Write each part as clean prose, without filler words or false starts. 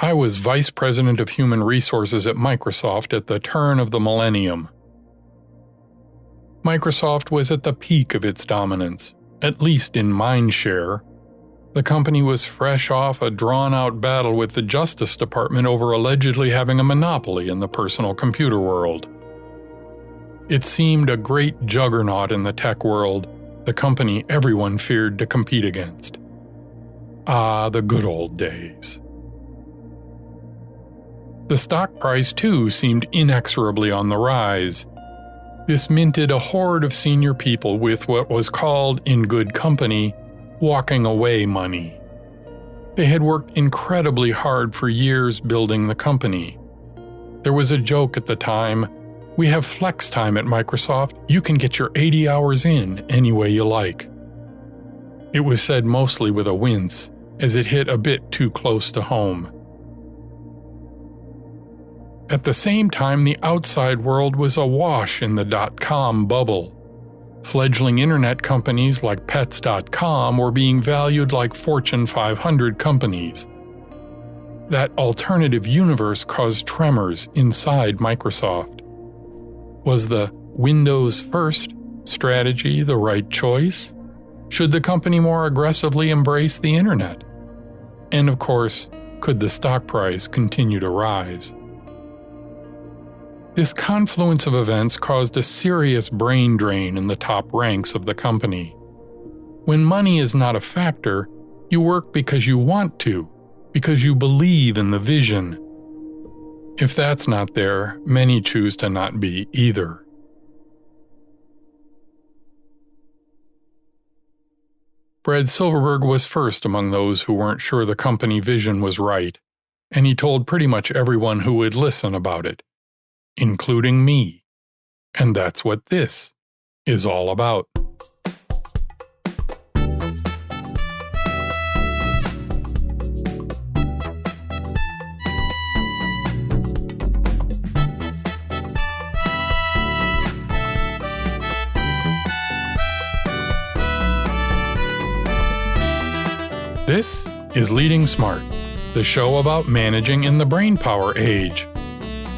I was Vice President of Human Resources at Microsoft at the turn of the millennium. Microsoft was at the peak of its dominance, at least in mind share. The company was fresh off a drawn-out battle with the Justice Department over allegedly having a monopoly in the personal computer world. It seemed a great juggernaut in the tech world, the company everyone feared to compete against. Ah, the good old days. The stock price, too, seemed inexorably on the rise. This minted a horde of senior people with what was called, in good company, walking away money. They had worked incredibly hard for years building the company. There was a joke at the time, "We have flex time at Microsoft, you can get your 80 hours in any way you like." It was said mostly with a wince, as it hit a bit too close to home. At the same time, the outside world was awash in the dot-com bubble. Fledgling internet companies like Pets.com were being valued like Fortune 500 companies. That alternative universe caused tremors inside Microsoft. Was the Windows First strategy the right choice? Should the company more aggressively embrace the internet? And of course, could the stock price continue to rise? This confluence of events caused a serious brain drain in the top ranks of the company. When money is not a factor, you work because you want to, because you believe in the vision. If that's not there, many choose to not be either. Brad Silverberg was first among those who weren't sure the company vision was right, and he told pretty much everyone who would listen about it, including me. And that's what this is all about. This is Leading Smart, the show about managing in the brainpower age.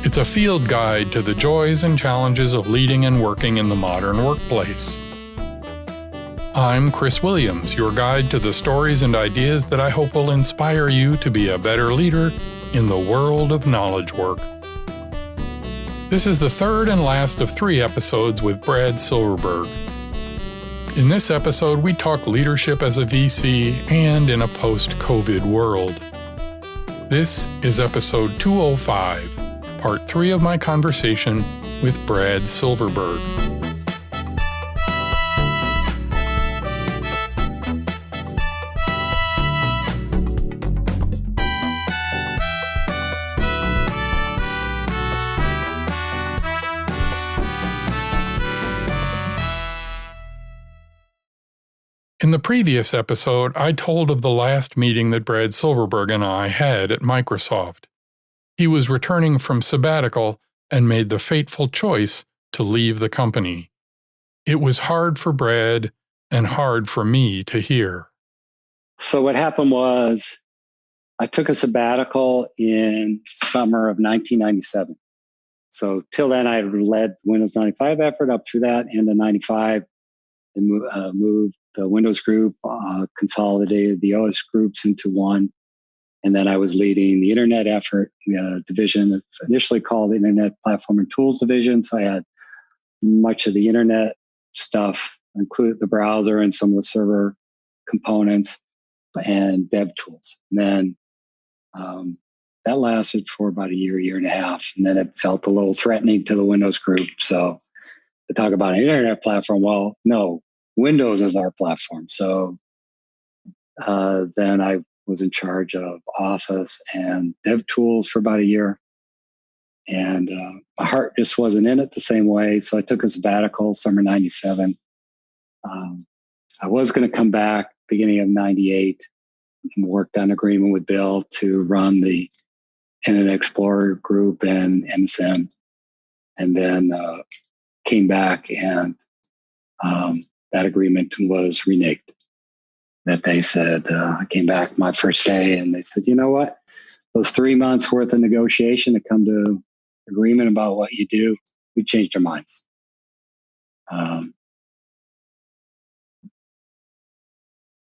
It's a field guide to the joys and challenges of leading and working in the modern workplace. I'm Chris Williams, your guide to the stories and ideas that I hope will inspire you to be a better leader in the world of knowledge work. This is the third and last of 3 episodes with Brad Silverberg. In this episode, we talk leadership as a VC and in a post-COVID world. This is episode 205. Part 3 of my conversation with Brad Silverberg. In the previous episode, I told of the last meeting that Brad Silverberg and I had at Microsoft. He was returning from sabbatical and made the fateful choice to leave the company. It was hard for Brad and hard for me to hear. So what happened was I took a sabbatical in summer of 1997. So till then, I had led Windows 95 effort up through that into 95 and moved the Windows group, consolidated the OS groups into one. And then I was leading the internet effort. We had a division that initially called the Internet Platform and Tools Division. So I had much of the internet stuff, including the browser and some of the server components and dev tools. And then that lasted for about a year and a half. And then it felt a little threatening to the Windows group. So to talk about an internet platform, well, no, Windows is our platform. So then I was in charge of Office and dev tools for about a year. And my heart just wasn't in it the same way. So I took a sabbatical, summer 97. I was going to come back beginning of 98 and worked on an agreement with Bill to run the Internet Explorer group and MSN. And then came back and that agreement was reneged. That they said, I came back my first day and they said, you know what? those 3 months worth of negotiation to come to agreement about what you do, we changed our minds.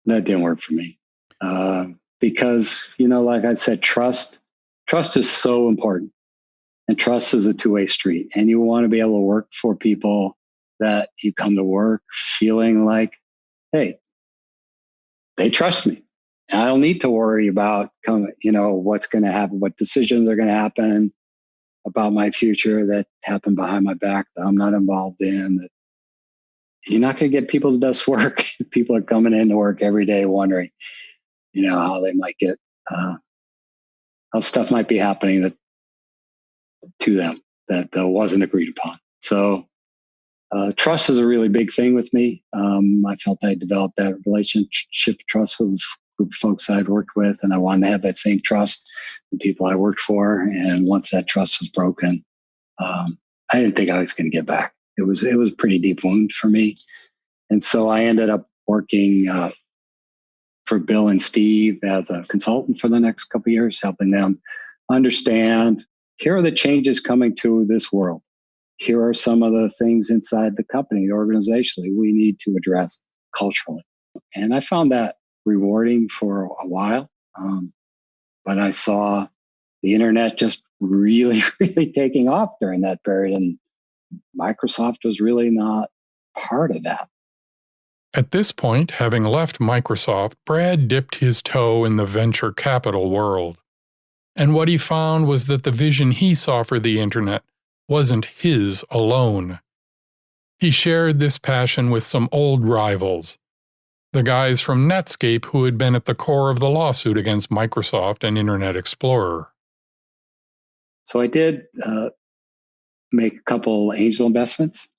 That didn't work for me because, like I said, trust is so important, and trust is a two-way street. And you want to be able to work for people that you come to work feeling like, hey, they trust me. I don't need to worry about what's going to happen, what decisions are going to happen about my future that happen behind my back that I'm not involved in. That you're not going to get people's best work. People are coming into work every day wondering, how they might get, how stuff might be happening to them that wasn't agreed upon. So trust is a really big thing with me. I felt I developed that relationship trust with the group of folks I'd worked with, and I wanted to have that same trust in people I worked for. And once that trust was broken, I didn't think I was going to get back. It was a pretty deep wound for me. And so I ended up working for Bill and Steve as a consultant for the next couple of years, helping them understand, here are the changes coming to this world. Here are some of the things inside the company, organizationally, we need to address culturally. And I found that rewarding for a while. But I saw the internet just really, really taking off during that period. And Microsoft was really not part of that. At this point, having left Microsoft, Brad dipped his toe in the venture capital world. And what he found was that the vision he saw for the internet wasn't his alone. He shared this passion with some old rivals, the guys from Netscape who had been at the core of the lawsuit against Microsoft and Internet Explorer. So I did make a couple angel investments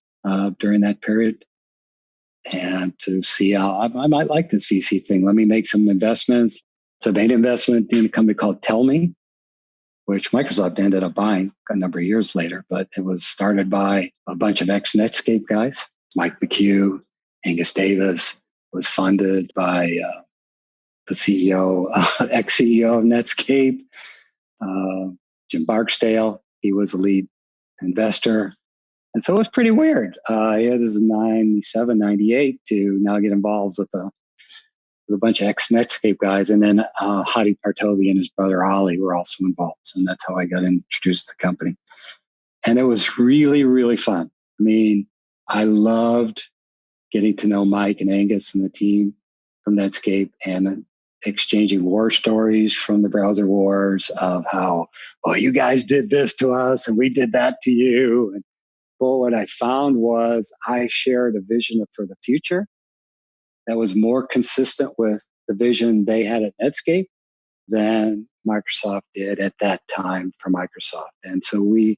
during that period, and to see how I might like this VC thing. Let me make some investments. So I made an investment in a company called Tell Me, which Microsoft ended up buying a number of years later, but it was started by a bunch of ex-Netscape guys. Mike McHugh, Angus Davis, was funded by the CEO, ex-CEO of Netscape, Jim Barksdale. He was a lead investor. And so it was pretty weird. This is 97, 98 to now get involved with a bunch of ex-Netscape guys. And then Hadi Partovi and his brother Ali were also involved. And that's how I got introduced to the company. And it was really, really fun. I mean, I loved getting to know Mike and Angus and the team from Netscape and exchanging war stories from the browser wars of how, you guys did this to us and we did that to you. And what I found was I shared a vision for the future that was more consistent with the vision they had at Netscape than Microsoft did at that time for Microsoft. And so we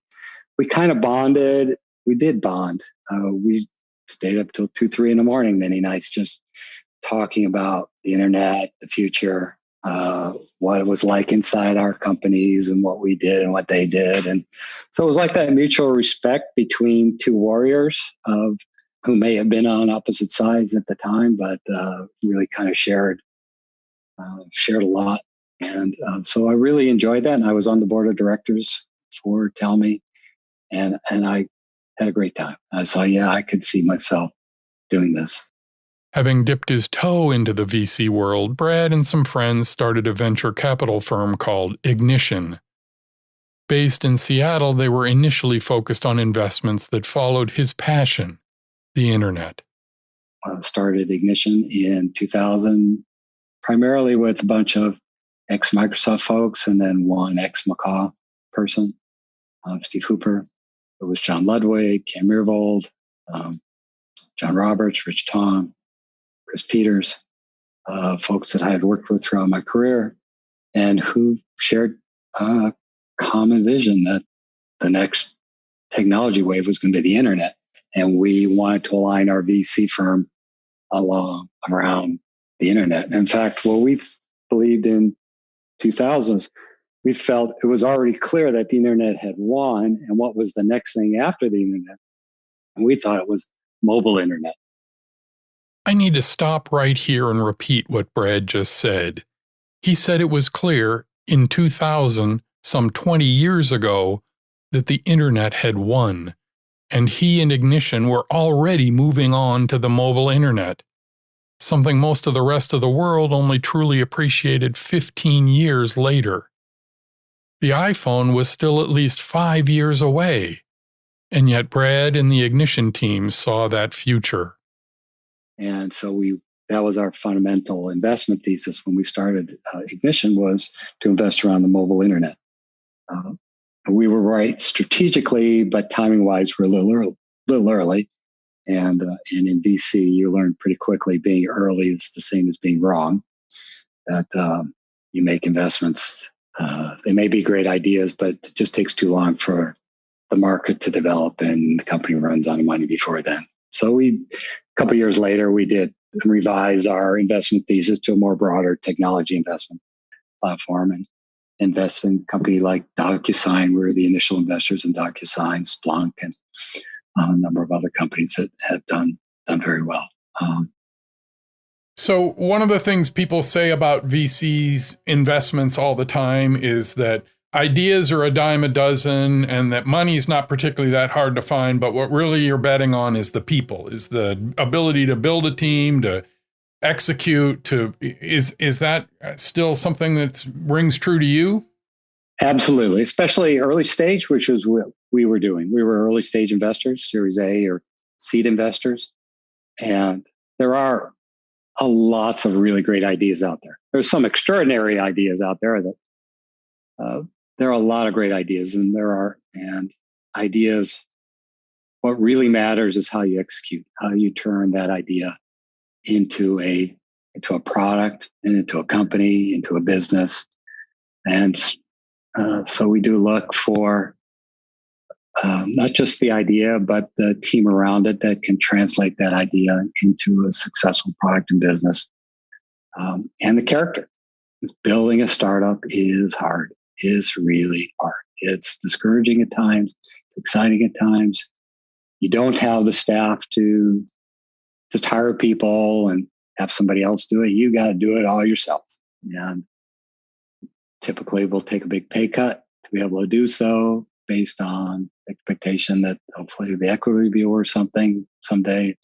kind of bonded. We did bond. We stayed up till 2, 3 in the morning many nights just talking about the internet, the future, what it was like inside our companies and what we did and what they did. And so it was like that mutual respect between two warriors of who may have been on opposite sides at the time, but really kind of shared a lot. And so I really enjoyed that. And I was on the board of directors for Tell Me, and I had a great time. I saw, I could see myself doing this. Having dipped his toe into the VC world, Brad and some friends started a venture capital firm called Ignition. Based in Seattle, they were initially focused on investments that followed his passion, the internet. I started Ignition in 2000, primarily with a bunch of ex-Microsoft folks and then one ex-Macaw person, Steve Hooper. It was John Ludwig, Cam Meervold, John Roberts, Rich Tong, Chris Peters, folks that I had worked with throughout my career and who shared a common vision that the next technology wave was going to be the internet. And we wanted to align our VC firm around the internet. In fact, what we believed in 2000s, we felt it was already clear that the internet had won, and what was the next thing after the internet? And we thought it was mobile internet. I need to stop right here and repeat what Brad just said. He said it was clear in 2000, some 20 years ago, that the internet had won, and he and Ignition were already moving on to the mobile internet, something most of the rest of the world only truly appreciated 15 years later. The iPhone was still at least 5 years away, and yet Brad and the Ignition team saw that future. And so that was our fundamental investment thesis when we started Ignition, was to invest around the mobile internet. We were right strategically, but timing-wise, we're a little early. And in VC, you learn pretty quickly being early is the same as being wrong. That you make investments. They may be great ideas, but it just takes too long for the market to develop, and the company runs out of money before then. So a couple of years later, we did revise our investment thesis to a more broader technology investment platform and invest in a company like DocuSign. We were the initial investors in DocuSign, Splunk, and a number of other companies that have done very well. So one of the things people say about VC's investments all the time is that ideas are a dime a dozen and that money is not particularly that hard to find, but what really you're betting on is the people, is the ability to build a team, to execute, is that still something that rings true to you? Absolutely, especially early stage, which is what we were doing. We were early stage investors, Series A or seed investors, and there are lots of really great ideas out there. There's some extraordinary ideas out there that there are a lot of great ideas, and ideas. What really matters is how you execute, how you turn that idea into a product, and into a company, into a business, and so we do look for not just the idea, but the team around it that can translate that idea into a successful product and business. And the character. Building a startup is hard, is really hard. It's discouraging at times. It's exciting at times. You don't have the staff to just hire people and have somebody else do it. You got to do it all yourself. And typically we'll take a big pay cut to be able to do so, based on expectation that hopefully the equity will be worth something someday.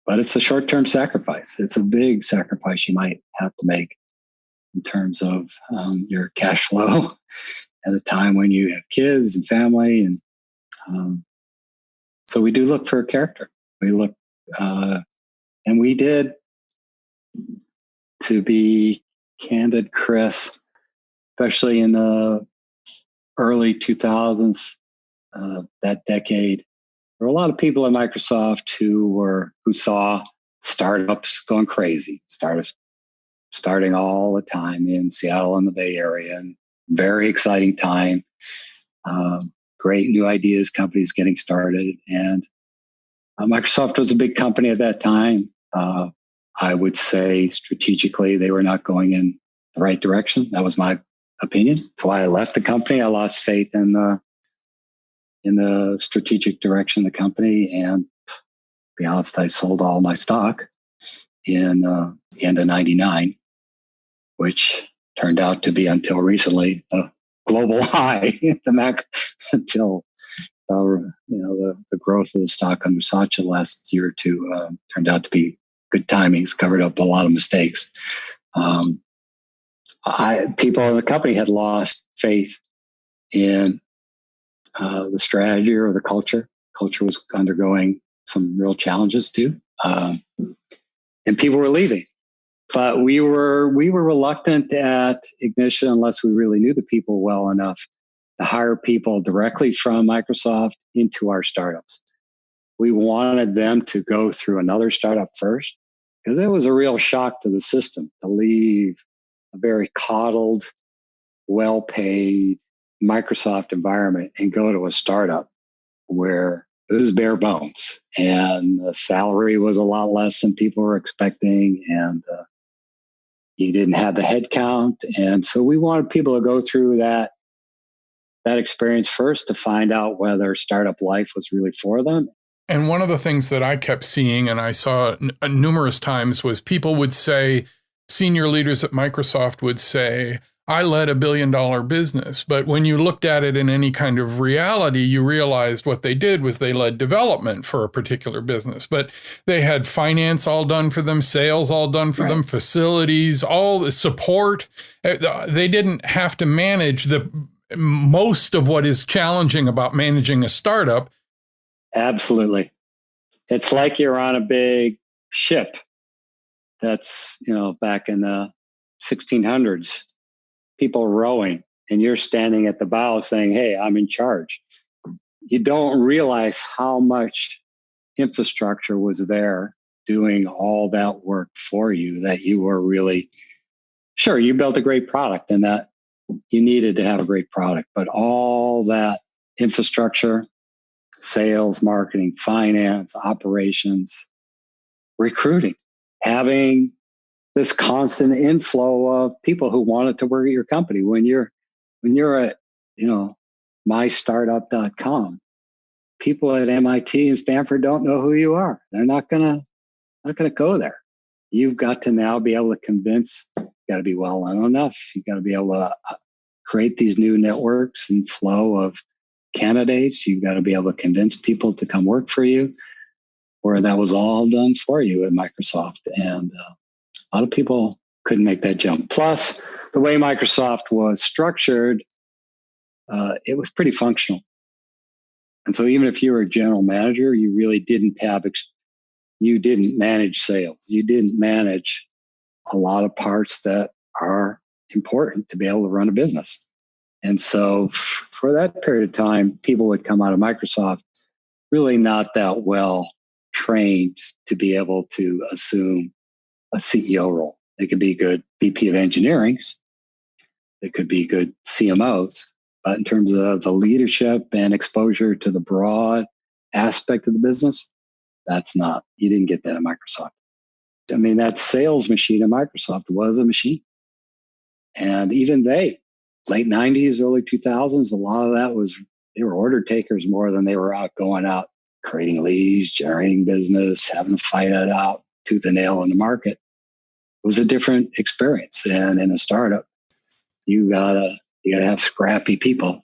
But it's a short-term sacrifice. It's a big sacrifice you might have to make in terms of your cash flow at a time when you have kids and family. And so we do look for a character. We look, and we did, to be candid, Chris, especially in the early 2000s, that decade, there were a lot of people at Microsoft who saw startups going crazy, starting all the time in Seattle and the Bay Area, and very exciting time. Great new ideas, companies getting started, and Microsoft was a big company at that time. I would say strategically they were not going in the right direction. That was my opinion. That's why I left the company. I lost faith in the strategic direction of the company, and to be honest, I sold all my stock in the end of '99, which turned out to be, until recently, a global high. Until the growth of the stock under Satya last year or two turned out to be good timings, covered up a lot of mistakes. People in the company had lost faith in the strategy or the culture. Culture was undergoing some real challenges too, and people were leaving. But we were reluctant at Ignition, unless we really knew the people well enough, to hire people directly from Microsoft into our startups. We wanted them to go through another startup first, because it was a real shock to the system to leave a very coddled, well-paid Microsoft environment and go to a startup where it was bare bones and the salary was a lot less than people were expecting, and you didn't have the headcount. And so we wanted people to go through that experience first to find out whether startup life was really for them. And one of the things that I kept seeing, and I saw numerous times, was people would say, senior leaders at Microsoft would say, I led $1 billion business. But when you looked at it in any kind of reality, you realized what they did was they led development for a particular business. But they had finance all done for them, sales all done for them, facilities, all the support. They didn't have to manage the most of what is challenging about managing a startup. Absolutely. It's like you're on a big ship that's, back in the 1600s, people rowing, and you're standing at the bow saying, hey, I'm in charge. You don't realize how much infrastructure was there doing all that work for you, that you were really, sure, you built a great product and that you needed to have a great product, but all that infrastructure, sales, marketing, finance, operations, recruiting, having this constant inflow of people who wanted to work at your company. When you're at, mystartup.com, people at MIT and Stanford don't know who you are. They're not gonna go there. You've got to now be able to convince, you got to be well known enough. You got to be able to create these new networks and flow of candidates. You've got to be able to convince people to come work for you, where that was all done for you at Microsoft. And a lot of people couldn't make that jump. Plus, the way Microsoft was structured, it was pretty functional. And so even if you were a general manager, you really didn't you didn't manage sales. You didn't manage a lot of parts that are important to be able to run a business. And so for that period of time, people would come out of Microsoft really not that well trained to be able to assume a CEO role. They could be good VP of engineering. They could be good CMOs. But in terms of the leadership and exposure to the broad aspect of the business, you didn't get that at Microsoft. I mean, that sales machine at Microsoft was a machine. And even late 90s, early 2000s, a lot of that they were order takers more than they were going out, creating leads, generating business, having to fight it out tooth and nail in the market. It was a different experience. And in a startup, you gotta have scrappy people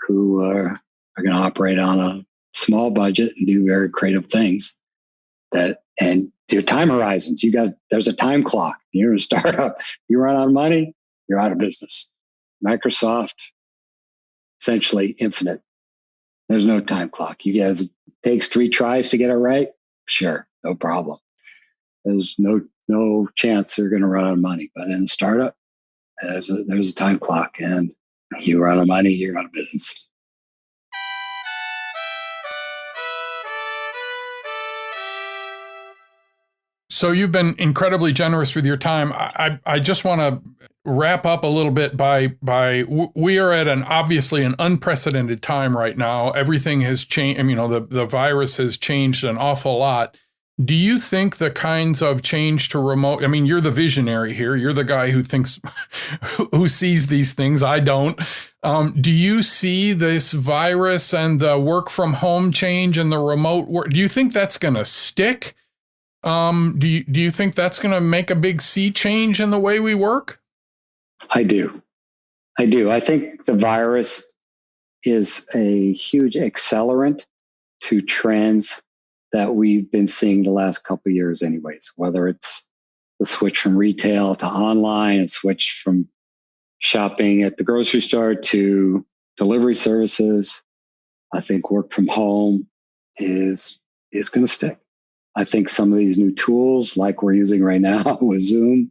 who are going to operate on a small budget and do very creative things. And your time horizons, there's a time clock. You're in a startup, you run out of money, you're out of business. Microsoft, essentially infinite. There's no time clock. It takes 3 tries to get it right. Sure, no problem. There's no chance they're going to run out of money. But in a startup, there's a time clock, and you run out of money, you're out of business. So you've been incredibly generous with your time. I just want to wrap up a little bit by we are at obviously an unprecedented time right now. Everything has changed. I mean, the virus has changed an awful lot. Do you think the kinds of change to remote, I mean, you're the visionary here. You're the guy who sees these things. I don't. Do you see this virus and the work from home change and the remote work? Do you think that's going to stick? Do you think that's going to make a big sea change in the way we work? I do. I think the virus is a huge accelerant to trends that we've been seeing the last couple of years anyways, whether it's the switch from retail to online and switch from shopping at the grocery store to delivery services. I think work from home is going to stick. I think some of these new tools like we're using right now with Zoom,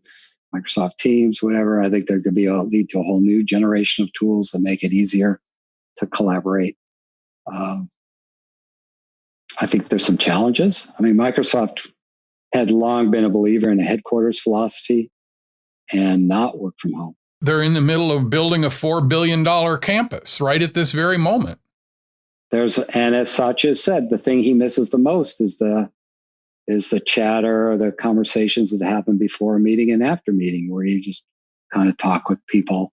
Microsoft Teams, whatever, I think they're going to lead to a whole new generation of tools that make it easier to collaborate. I think there's some challenges. I mean, Microsoft had long been a believer in a headquarters philosophy and not work from home. They're in the middle of building a $4 billion campus right at this very moment. And as Satya said, the thing he misses the most is the chatter or the conversations that happen before a meeting and after meeting, where you just kind of talk with people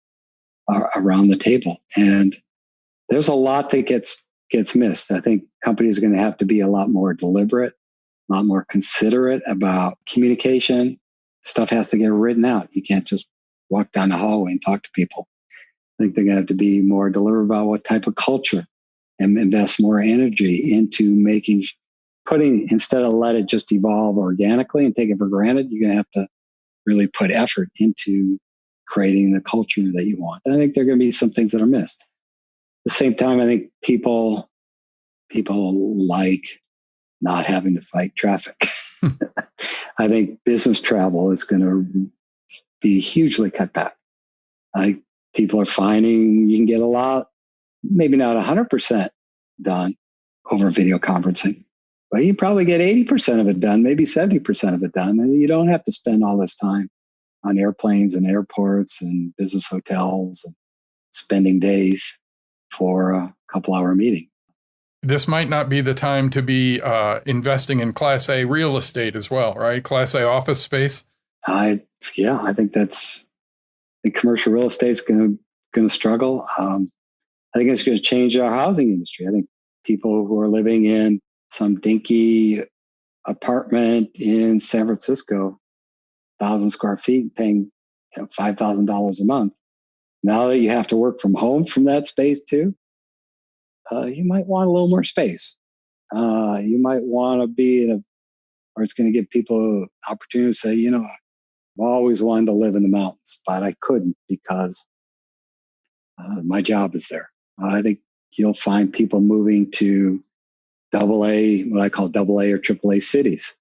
around the table. And there's a lot that gets missed. I think companies are going to have to be a lot more deliberate, a lot more considerate about communication, stuff has to get written out. You can't just walk down the hallway and talk to people. I think they're going to have to be more deliberate about what type of culture and invest more energy into putting, instead of let it just evolve organically and take it for granted, you're going to have to really put effort into creating the culture that you want. I think there are going to be some things that are missed. At the same time, I think people like not having to fight traffic. I think business travel is going to be hugely cut back. I think people are finding you can get a lot, maybe not 100% done over video conferencing, but you probably get 80% of it done, maybe 70% of it done. And you don't have to spend all this time on airplanes and airports and business hotels and spending days for a couple-hour meeting. This might not be the time to be investing in Class A real estate as well, right? Class A office space. I think the commercial real estate is going to struggle. I think it's going to change our housing industry. I think people who are living in some dinky apartment in San Francisco, 1,000 square feet, paying $5,000 a month. Now that you have to work from home from that space too, you might want a little more space. You might want to be or it's going to give people opportunity to say, I've always wanted to live in the mountains, but I couldn't because my job is there. I think you'll find people moving to AA, what I call AA or AAA cities.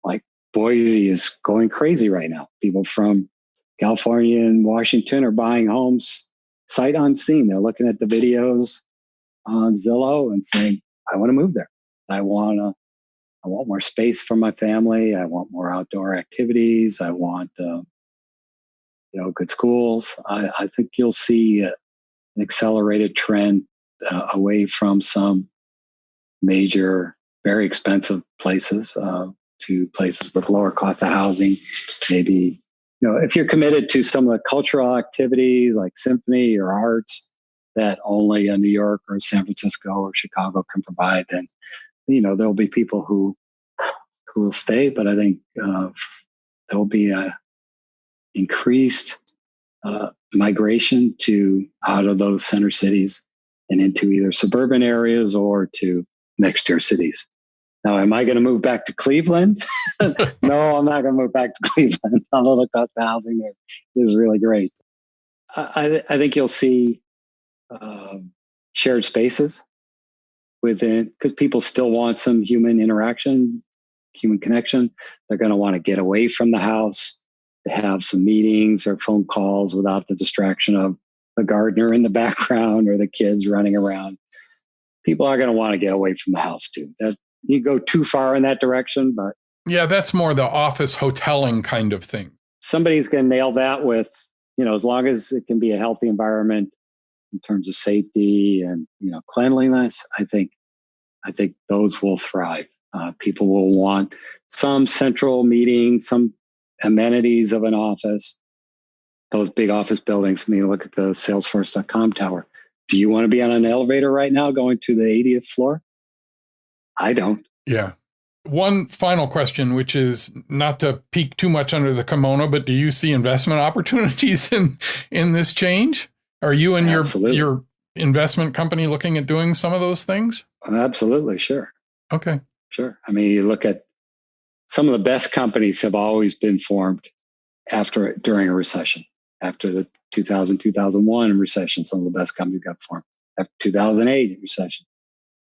Like Boise is going crazy right now. People from California and Washington are buying homes sight unseen. They're looking at the videos on Zillow and saying, I want to move there. I want more space for my family. I want more outdoor activities. I want, good schools. I think you'll see an accelerated trend away from some major, very expensive places to places with lower cost of housing. Maybe, if you're committed to some of the cultural activities like symphony or arts that only New York or San Francisco or Chicago can provide, then, there'll be people who will stay. But I think there'll be a increased migration out of those center cities and into either suburban areas or to next tier cities. Now, am I going to move back to Cleveland? No, I'm not going to move back to Cleveland, although the cost of housing there is really great. I think you'll see shared spaces within, because people still want some human interaction, human connection. They're going to want to get away from the house to have some meetings or phone calls without the distraction of the gardener in the background or the kids running around. People are going to want to get away from the house too. That you go too far in that direction, but yeah, that's more the office hoteling kind of thing. Somebody's going to nail that with, as long as it can be a healthy environment in terms of safety and cleanliness. I think those will thrive. People will want some central meeting, some amenities of an office. Those big office buildings. Look at the Salesforce.com tower. Do you want to be on an elevator right now going to the 80th floor? I don't. Yeah. One final question, which is not to peek too much under the kimono, but do you see investment opportunities in this change? Are you and your investment company looking at doing some of those things? Absolutely. Sure. Okay. Sure. You look at some of the best companies have always been formed during a recession. After the 2000-2001 recession, some of the best companies got formed. After 2008 recession,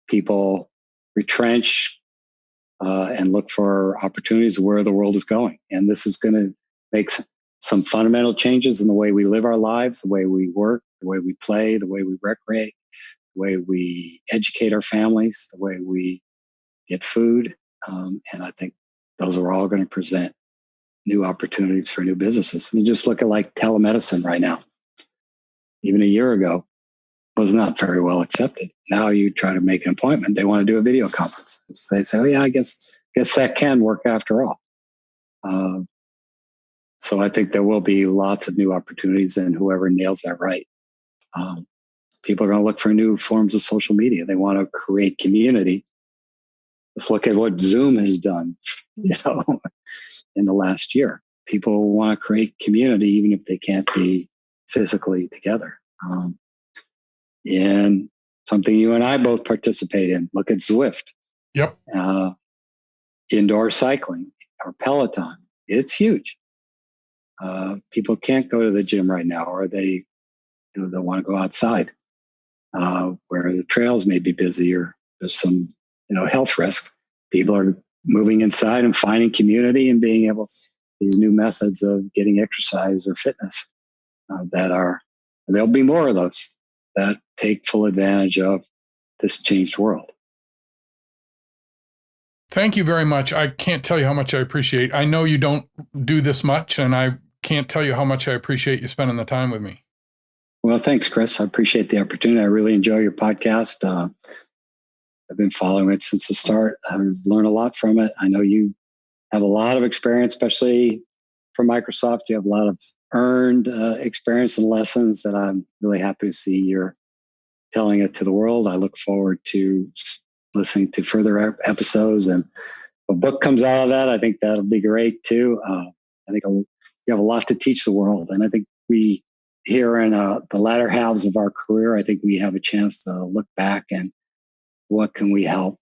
people retrench and look for opportunities where the world is going. And this is going to make some fundamental changes in the way we live our lives, the way we work, the way we play, the way we recreate, the way we educate our families, the way we get food. And I think those are all going to present new opportunities for new businesses. Just look at like telemedicine right now. Even a year ago, was not very well accepted. Now you try to make an appointment, they want to do a video conference. They say, oh yeah, I guess that can work after all. So I think there will be lots of new opportunities, and whoever nails that right. People are going to look for new forms of social media. They want to create community. Let's look at what Zoom has done. in the last year. People want to create community even if they can't be physically together. And something you and I both participate in. Look at Zwift. Yep. Indoor cycling or Peloton. It's huge. People can't go to the gym right now, or they want to go outside where the trails may be busy or there's some health risk. People are moving inside and finding community and being able these new methods of getting exercise or fitness there'll be more of those that take full advantage of this changed world. Thank you very much. I can't tell you how much I appreciate. I know you don't do this much, and I can't tell you how much I appreciate you spending the time with me. Well, thanks, Chris. I appreciate the opportunity. I really enjoy your podcast. I've been following it since the start. I've learned a lot from it. I know you have a lot of experience, especially from Microsoft. You have a lot of earned experience and lessons that I'm really happy to see you're telling it to the world. I look forward to listening to further episodes, and if a book comes out of that, I think that'll be great too. I think you have a lot to teach the world, and I think we here in the latter halves of our career, I think we have a chance to look back and what can we help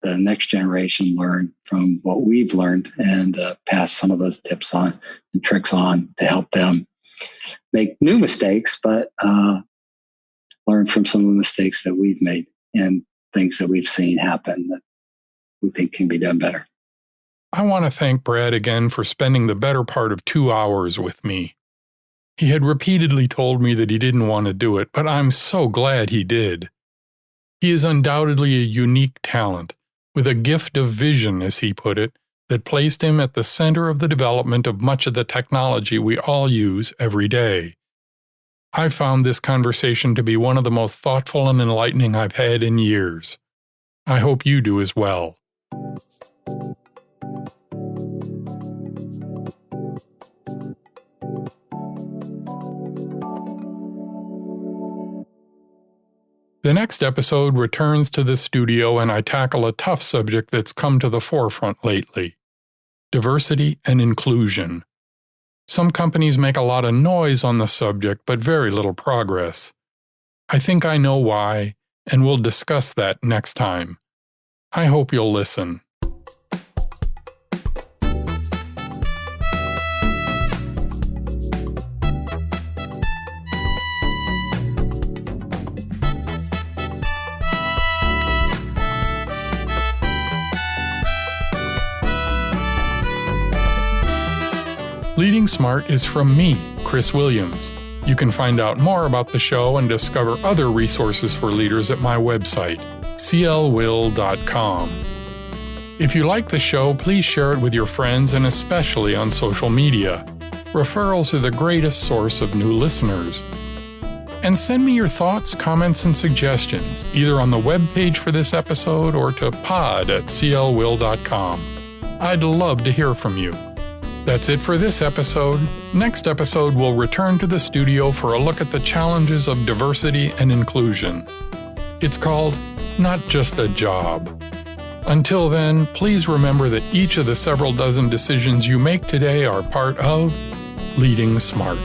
the next generation learn from what we've learned and pass some of those tips on and tricks on to help them make new mistakes, but learn from some of the mistakes that we've made and things that we've seen happen that we think can be done better. I want to thank Brad again for spending the better part of 2 hours with me. He had repeatedly told me that he didn't want to do it, but I'm so glad he did. He is undoubtedly a unique talent, with a gift of vision, as he put it, that placed him at the center of the development of much of the technology we all use every day. I found this conversation to be one of the most thoughtful and enlightening I've had in years. I hope you do as well. The next episode returns to the studio and I tackle a tough subject that's come to the forefront lately: diversity and inclusion. Some companies make a lot of noise on the subject, but very little progress. I think I know why, and we'll discuss that next time. I hope you'll listen. Leading Smart is from me, Chris Williams. You can find out more about the show and discover other resources for leaders at my website, clwill.com. If you like the show, please share it with your friends and especially on social media. Referrals are the greatest source of new listeners. And send me your thoughts, comments, and suggestions, either on the webpage for this episode or to pod@clwill.com. I'd love to hear from you. That's it for this episode. Next episode, we'll return to the studio for a look at the challenges of diversity and inclusion. It's called Not Just a Job. Until then, please remember that each of the several dozen decisions you make today are part of Leading Smart.